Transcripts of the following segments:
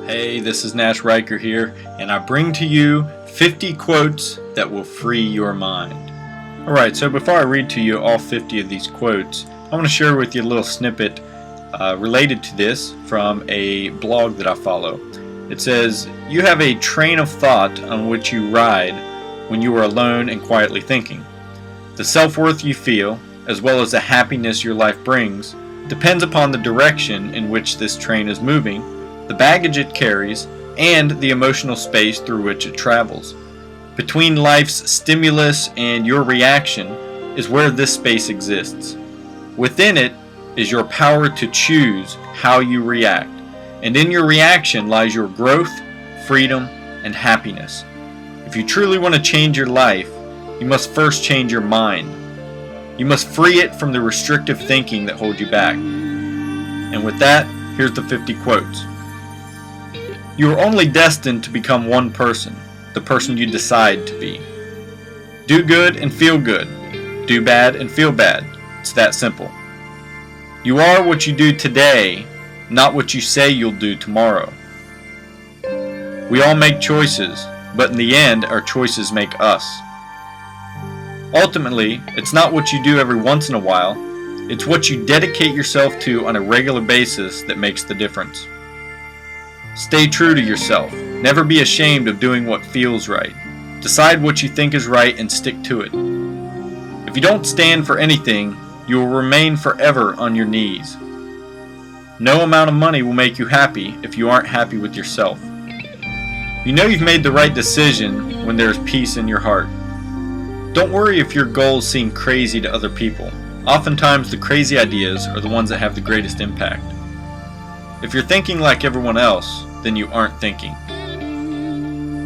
Hey, this is Nash Riker here, and I bring to you 50 quotes that will free your mind. Alright, so before I read to you all 50 of these quotes, I want to share with you a little snippet related to this from a blog that I follow. It says, "You have a train of thought on which you ride when you are alone and quietly thinking. The self-worth you feel, as well as the happiness your life brings, depends upon the direction in which this train is moving, the baggage it carries, and the emotional space through which it travels. Between life's stimulus and your reaction is where this space exists. Within it is your power to choose how you react, and in your reaction lies your growth, freedom, and happiness. If you truly want to change your life, you must first change your mind. You must free it from the restrictive thinking that holds you back." And with that, here's the 50 quotes. You are only destined to become one person, the person you decide to be. Do good and feel good. Do bad and feel bad. It's that simple. You are what you do today, not what you say you'll do tomorrow. We all make choices, but in the end, our choices make us. Ultimately, it's not what you do every once in a while, it's what you dedicate yourself to on a regular basis that makes the difference. Stay true to yourself. Never be ashamed of doing what feels right. Decide what you think is right and stick to it. If you don't stand for anything, you will remain forever on your knees. No amount of money will make you happy if you aren't happy with yourself. You know you've made the right decision when there is peace in your heart. Don't worry if your goals seem crazy to other people. Oftentimes the crazy ideas are the ones that have the greatest impact. If you're thinking like everyone else, then you aren't thinking.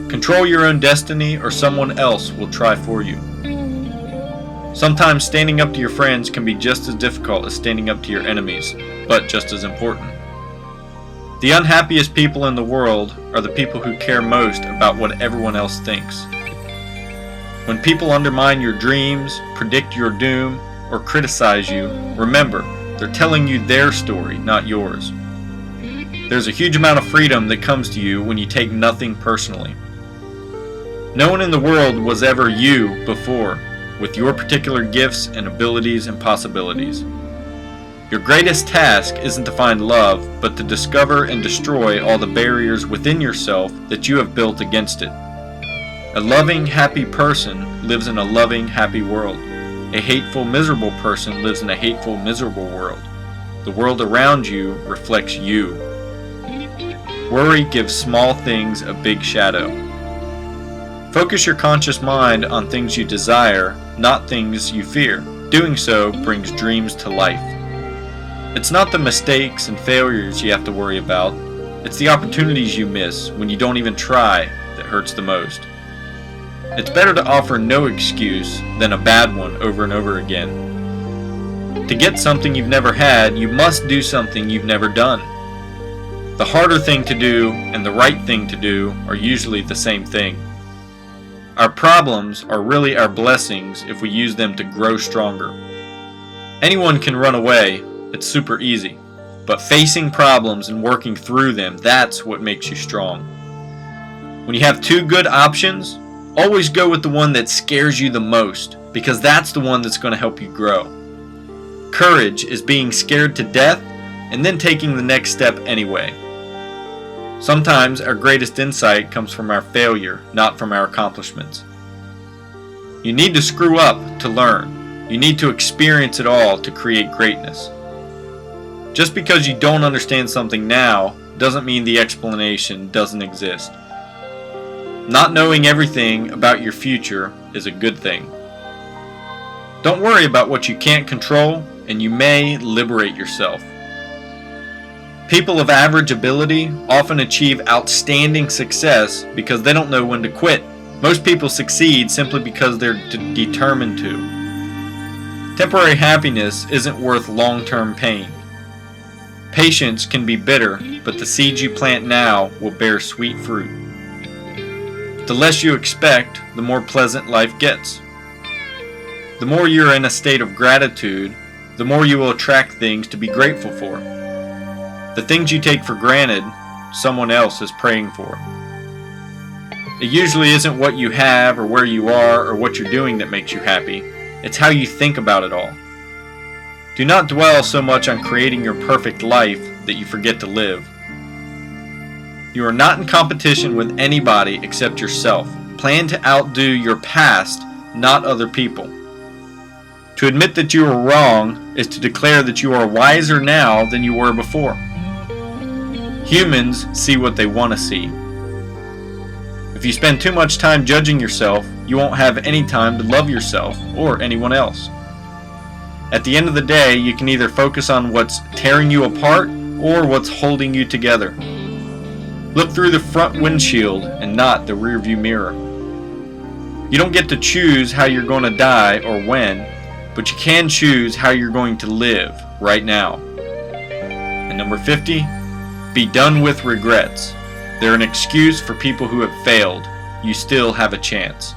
Control your own destiny or someone else will try for you. Sometimes standing up to your friends can be just as difficult as standing up to your enemies, but just as important. The unhappiest people in the world are the people who care most about what everyone else thinks. When people undermine your dreams, predict your doom, or criticize you, remember, they're telling you their story, not yours. There's a huge amount of freedom that comes to you when you take nothing personally. No one in the world was ever you before, with your particular gifts and abilities and possibilities. Your greatest task isn't to find love, but to discover and destroy all the barriers within yourself that you have built against it. A loving, happy person lives in a loving, happy world. A hateful, miserable person lives in a hateful, miserable world. The world around you reflects you. Worry gives small things a big shadow. Focus your conscious mind on things you desire, not things you fear. Doing so brings dreams to life. It's not the mistakes and failures you have to worry about. It's the opportunities you miss when you don't even try that hurts the most. It's better to offer no excuse than a bad one over and over again. To get something you've never had, you must do something you've never done. The harder thing to do and the right thing to do are usually the same thing. Our problems are really our blessings if we use them to grow stronger. Anyone can run away, it's super easy. But facing problems and working through them, that's what makes you strong. When you have two good options, always go with the one that scares you the most, because that's the one that's going to help you grow. Courage is being scared to death and then taking the next step anyway. Sometimes our greatest insight comes from our failure, not from our accomplishments. You need to screw up to learn. You need to experience it all to create greatness. Just because you don't understand something now doesn't mean the explanation doesn't exist. Not knowing everything about your future is a good thing. Don't worry about what you can't control, and you may liberate yourself. People of average ability often achieve outstanding success because they don't know when to quit. Most people succeed simply because they're determined to. Temporary happiness isn't worth long-term pain. Patience can be bitter, but the seeds you plant now will bear sweet fruit. The less you expect, the more pleasant life gets. The more you're in a state of gratitude, the more you will attract things to be grateful for. The things you take for granted someone else is praying for. It usually isn't what you have or where you are or what you're doing that makes you happy. It's how you think about it all. Do not dwell so much on creating your perfect life that you forget to live. You are not in competition with anybody except yourself. Plan to outdo your past, not other people. To admit that you are wrong is to declare that you are wiser now than you were before. Humans see what they want to see. If you spend too much time judging yourself, you won't have any time to love yourself or anyone else. At the end of the day, you can either focus on what's tearing you apart or what's holding you together. Look through the front windshield and not the rearview mirror. You don't get to choose how you're going to die or when, but you can choose how you're going to live right now. And number 50, be done with regrets. They're an excuse for people who have failed. You still have a chance.